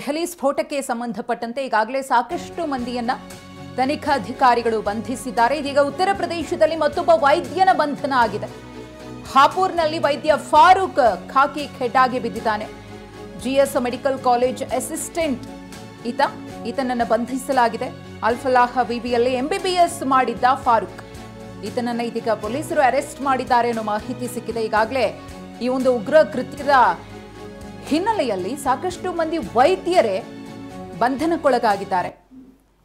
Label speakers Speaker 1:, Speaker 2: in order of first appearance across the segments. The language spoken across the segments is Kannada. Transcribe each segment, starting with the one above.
Speaker 1: ದೆಹಲಿ ಸ್ಫೋಟಕ್ಕೆ ಸಂಬಂಧಪಟ್ಟಂತೆ ಈಗಾಗಲೇ ಸಾಕಷ್ಟು ಮಂದಿಯನ್ನ ತನಿಖಾಧಿಕಾರಿಗಳು ಬಂಧಿಸಿದ್ದಾರೆ. ಇದೀಗ ಉತ್ತರ ಪ್ರದೇಶದಲ್ಲಿ ಮತ್ತೊಬ್ಬ ವೈದ್ಯನ ಬಂಧನ ಆಗಿದೆ. ಹಾಪೂರ್ನಲ್ಲಿ ವೈದ್ಯ ಫಾರೂಕ್ ಖಾಕಿ ಖೆಡ್ಡಾಗೆ ಬಿದ್ದಿದ್ದಾನೆ. ಜಿಎಸ್ ಮೆಡಿಕಲ್ ಕಾಲೇಜ್ ಅಸಿಸ್ಟೆಂಟ್ ಈತನನ್ನು ಬಂಧಿಸಲಾಗಿದೆ. ಅಲ್ಫಲಾಹ್ ವಿವಿಯಲ್ಲಿ ಎಂಬಿಬಿಎಸ್ ಮಾಡಿದ್ದ ಫಾರೂಕ್ ಈತನನ್ನ ಇದೀಗ ಪೊಲೀಸರು ಅರೆಸ್ಟ್ ಮಾಡಿದ್ದಾರೆ ಅನ್ನೋ ಮಾಹಿತಿ ಸಿಕ್ಕಿದೆ. ಈಗಾಗಲೇ ಈ ಒಂದು ಉಗ್ರ ಕೃತ್ಯದ ಹಿನ್ನೆಲೆಯಲ್ಲಿ ಸಾಕಷ್ಟು ಮಂದಿ ವೈದ್ಯರೇ ಬಂಧನಕ್ಕೊಳಗಾಗಿದ್ದಾರೆ.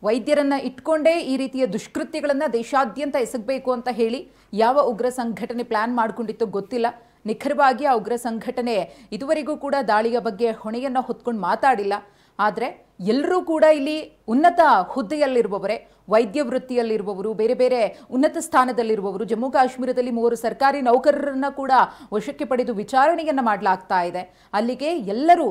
Speaker 1: ವೈದ್ಯರನ್ನ ಇಟ್ಕೊಂಡೇ ಈ ರೀತಿಯ ದುಷ್ಕೃತ್ಯಗಳನ್ನ ದೇಶಾದ್ಯಂತ ಎಸಗಬೇಕು ಅಂತ ಹೇಳಿ ಯಾವ ಉಗ್ರ ಸಂಘಟನೆ ಪ್ಲಾನ್ ಮಾಡಿಕೊಂಡಿತ್ತು ಗೊತ್ತಿಲ್ಲ. ನಿಖರವಾಗಿ ಆ ಉಗ್ರ ಸಂಘಟನೆ ಇದುವರೆಗೂ ಕೂಡ ದಾಳಿಯ ಬಗ್ಗೆ ಹೊಣೆಯನ್ನ ಹೊತ್ಕೊಂಡು ಮಾತಾಡಿಲ್ಲ. ಆದರೆ ಎಲ್ಲರೂ ಕೂಡ ಇಲ್ಲಿ ಉನ್ನತ ಹುದ್ದೆಯಲ್ಲಿರುವವರೇ, ವೈದ್ಯ ವೃತ್ತಿಯಲ್ಲಿರುವವರು, ಬೇರೆ ಬೇರೆ ಉನ್ನತ ಸ್ಥಾನದಲ್ಲಿರುವವರು. ಜಮ್ಮು ಕಾಶ್ಮೀರದಲ್ಲಿ 3 ಸರ್ಕಾರಿ ನೌಕರರನ್ನ ಕೂಡ ವಶಕ್ಕೆ ಪಡೆದು ವಿಚಾರಣೆಯನ್ನ ಮಾಡಲಾಗ್ತಾ ಇದೆ. ಅಲ್ಲಿಗೆ ಎಲ್ಲರೂ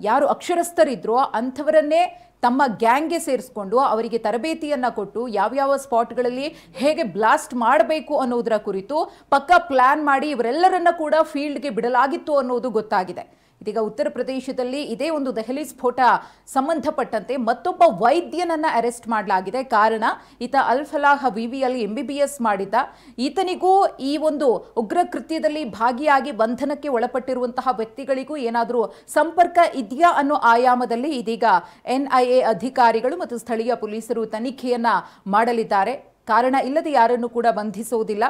Speaker 1: ಯಾರು ಅಕ್ಷರಸ್ಥರಿದ್ರೋ ಅಂಥವರನ್ನೇ ತಮ್ಮ ಗ್ಯಾಂಗ್ಗೆ ಸೇರಿಸ್ಕೊಂಡು ಅವರಿಗೆ ತರಬೇತಿಯನ್ನ ಕೊಟ್ಟು ಯಾವ್ಯಾವ ಸ್ಪಾಟ್ಗಳಲ್ಲಿ ಹೇಗೆ ಬ್ಲಾಸ್ಟ್ ಮಾಡಬೇಕು ಅನ್ನೋದರ ಕುರಿತು ಪಕ್ಕಾ ಪ್ಲಾನ್ ಮಾಡಿ ಇವರೆಲ್ಲರನ್ನ ಕೂಡ ಫೀಲ್ಡ್ಗೆ ಬಿಡಲಾಗಿತ್ತು ಅನ್ನೋದು ಗೊತ್ತಾಗಿದೆ. ಇದೀಗ ಉತ್ತರ ಪ್ರದೇಶದಲ್ಲಿ ಇದೇ ಒಂದು ದೆಹಲಿ ಸ್ಫೋಟ ಸಂಬಂಧಪಟ್ಟಂತೆ ಮತ್ತೊಬ್ಬ ವೈದ್ಯನನ್ನ ಅರೆಸ್ಟ್ ಮಾಡಲಾಗಿದೆ. ಕಾರಣ ಈತ ಅಲ್ಫಲಾಹ್ ವಿವಿಯಲ್ಲಿ ಎಂಬಿಬಿಎಸ್ ಮಾಡಿದ್ದ. ಈತನಿಗೂ ಈ ಒಂದು ಉಗ್ರ ಕೃತ್ಯದಲ್ಲಿ ಭಾಗಿಯಾಗಿ ಬಂಧನಕ್ಕೆ ಒಳಪಟ್ಟಿರುವಂತಹ ವ್ಯಕ್ತಿಗಳಿಗೂ ಏನಾದರೂ ಸಂಪರ್ಕ ಇದೆಯಾ ಅನ್ನೋ ಆಯಾಮದಲ್ಲಿ ಇದೀಗ ಎನ್ಐಎ ಅಧಿಕಾರಿಗಳು ಮತ್ತು ಸ್ಥಳೀಯ ಪೊಲೀಸರು ತನಿಖೆಯನ್ನ ಮಾಡಲಿದ್ದಾರೆ. ಕಾರಣ ಇಲ್ಲದೆ ಯಾರನ್ನು ಕೂಡ ಬಂಧಿಸುವುದಿಲ್ಲ.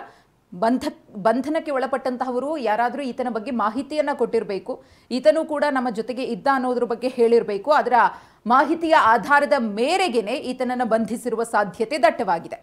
Speaker 1: ಬಂಧನಕ್ಕೆ ಒಳಪಟ್ಟಂತಹವರು ಯಾರಾದರೂ ಈತನ ಬಗ್ಗೆ ಮಾಹಿತಿಯನ್ನ ಕೊಟ್ಟಿರಬೇಕು. ಈತನೂ ಕೂಡ ನಮ್ಮ ಜೊತೆಗೆ ಇದ್ದ ಅನ್ನೋದ್ರ ಬಗ್ಗೆ ಹೇಳಿರಬೇಕು. ಅದರ ಮಾಹಿತಿಯ ಆಧಾರದ ಮೇರೆಗೆನೆ ಈತನನ್ನು ಬಂಧಿಸಿರುವ ಸಾಧ್ಯತೆ ದಟ್ಟವಾಗಿದೆ.